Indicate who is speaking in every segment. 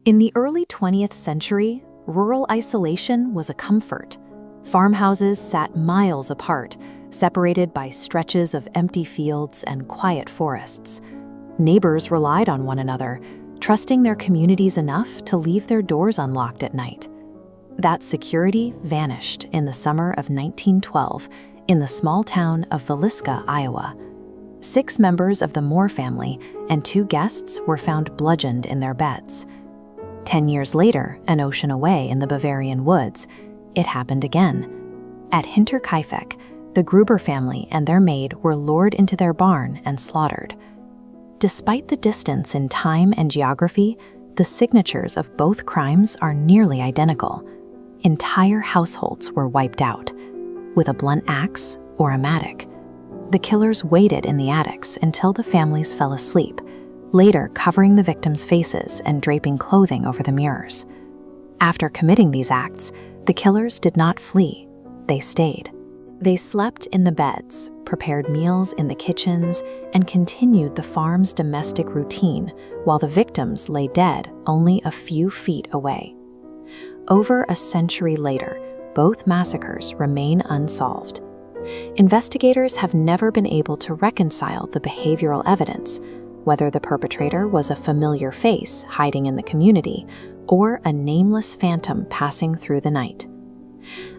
Speaker 1: In the early 20th century, rural isolation was a comfort. Farmhouses sat miles apart, separated by stretches of empty fields and quiet forests. Neighbors relied on one another, trusting their communities enough to leave their doors unlocked at night. That security vanished in the summer of 1912 in the small town of Villisca, Iowa. 6 members of the Moore family and 2 guests were found bludgeoned in their beds. 10 years later, an ocean away in the Bavarian woods, it happened again. At Hinterkaifeck, the Gruber family and their maid were lured into their barn and slaughtered. Despite the distance in time and geography, the signatures of both crimes are nearly identical. Entire households were wiped out. With a blunt axe or a mattock, the killers waited in the attics until the families fell asleep, later covering the victims' faces and draping clothing over the mirrors. After committing these acts, the killers did not flee. They stayed. They slept in the beds, prepared meals in the kitchens, and continued the farm's domestic routine while the victims lay dead only a few feet away. Over a century later, both massacres remain unsolved. Investigators have never been able to reconcile the behavioral evidence, whether the perpetrator was a familiar face hiding in the community or a nameless phantom passing through the night.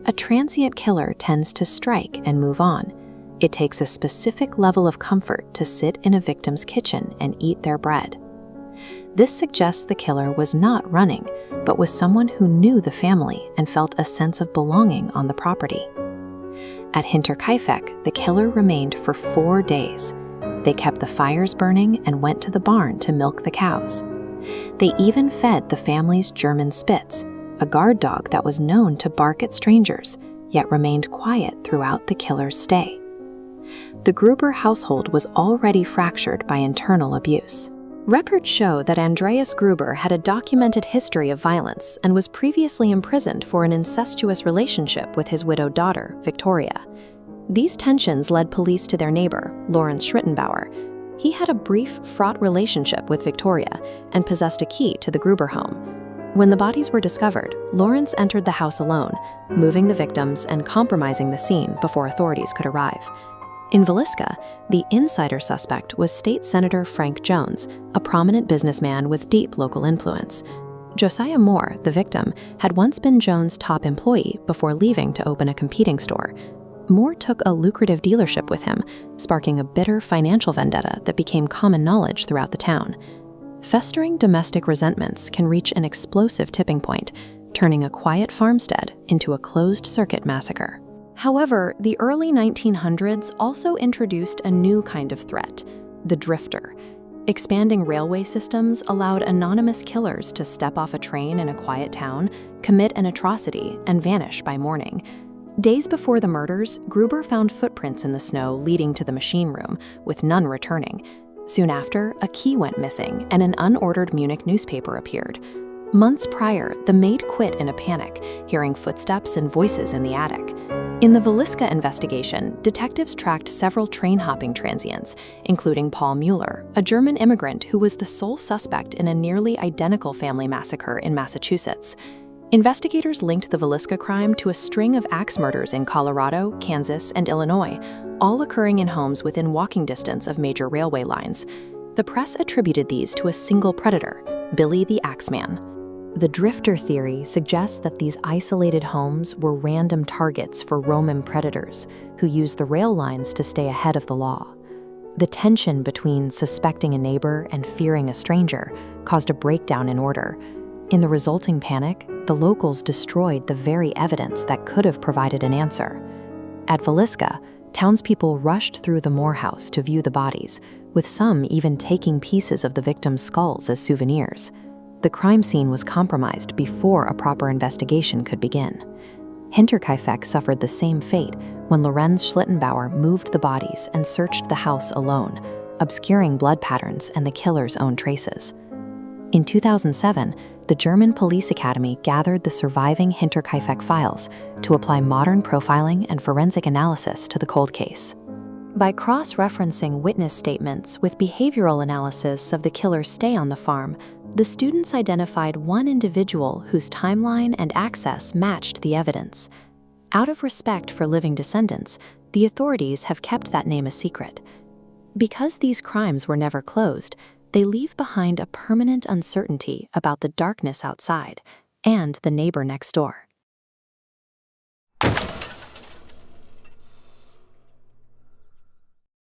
Speaker 1: A transient killer tends to strike and move on. It takes a specific level of comfort to sit in a victim's kitchen and eat their bread. This suggests the killer was not running, but was someone who knew the family and felt a sense of belonging on the property. At Hinterkaifeck, the killer remained for 4 days. They kept the fires burning and went to the barn to milk the cows. They even fed the family's German Spitz, a guard dog that was known to bark at strangers, yet remained quiet throughout the killer's stay. The Gruber household was already fractured by internal abuse. Records show that Andreas Gruber had a documented history of violence and was previously imprisoned for an incestuous relationship with his widowed daughter, Victoria. These tensions led police to their neighbor, Lawrence Schrittenbauer. He had a brief, fraught relationship with Victoria and possessed a key to the Gruber home. When the bodies were discovered, Lawrence entered the house alone, moving the victims and compromising the scene before authorities could arrive. In Villisca, the insider suspect was State Senator Frank Jones, a prominent businessman with deep local influence. Josiah Moore, the victim, had once been Jones' top employee before leaving to open a competing store. Moore took a lucrative dealership with him, sparking a bitter financial vendetta that became common knowledge throughout the town. Festering domestic resentments can reach an explosive tipping point, turning a quiet farmstead into a closed-circuit massacre. However, the early 1900s also introduced a new kind of threat, the drifter. Expanding railway systems allowed anonymous killers to step off a train in a quiet town, commit an atrocity, and vanish by morning. Days before the murders, Gruber found footprints in the snow leading to the machine room, with none returning. Soon after, a key went missing and an unordered Munich newspaper appeared. Months prior, the maid quit in a panic, hearing footsteps and voices in the attic. In the Villisca investigation, detectives tracked several train-hopping transients, including Paul Mueller, a German immigrant who was the sole suspect in a nearly identical family massacre in Massachusetts. Investigators linked the Villisca crime to a string of axe murders in Colorado, Kansas, and Illinois, all occurring in homes within walking distance of major railway lines. The press attributed these to a single predator, Billy the Axeman. The drifter theory suggests that these isolated homes were random targets for Roman predators who used the rail lines to stay ahead of the law. The tension between suspecting a neighbor and fearing a stranger caused a breakdown in order. In the resulting panic, the locals destroyed the very evidence that could have provided an answer. At Villisca, townspeople rushed through the Moore house to view the bodies, with some even taking pieces of the victims' skulls as souvenirs. The crime scene was compromised before a proper investigation could begin. Hinterkaifeck suffered the same fate when Lorenz Schlittenbauer moved the bodies and searched the house alone, obscuring blood patterns and the killer's own traces. In 2007, the German Police Academy gathered the surviving Hinterkaifeck files to apply modern profiling and forensic analysis to the cold case. By cross-referencing witness statements with behavioral analysis of the killer's stay on the farm, The students identified one individual whose timeline and access matched the evidence. Out of respect for living descendants, the authorities have kept that name a secret. Because these crimes were never closed, they leave behind a permanent uncertainty about the darkness outside and the neighbor next door.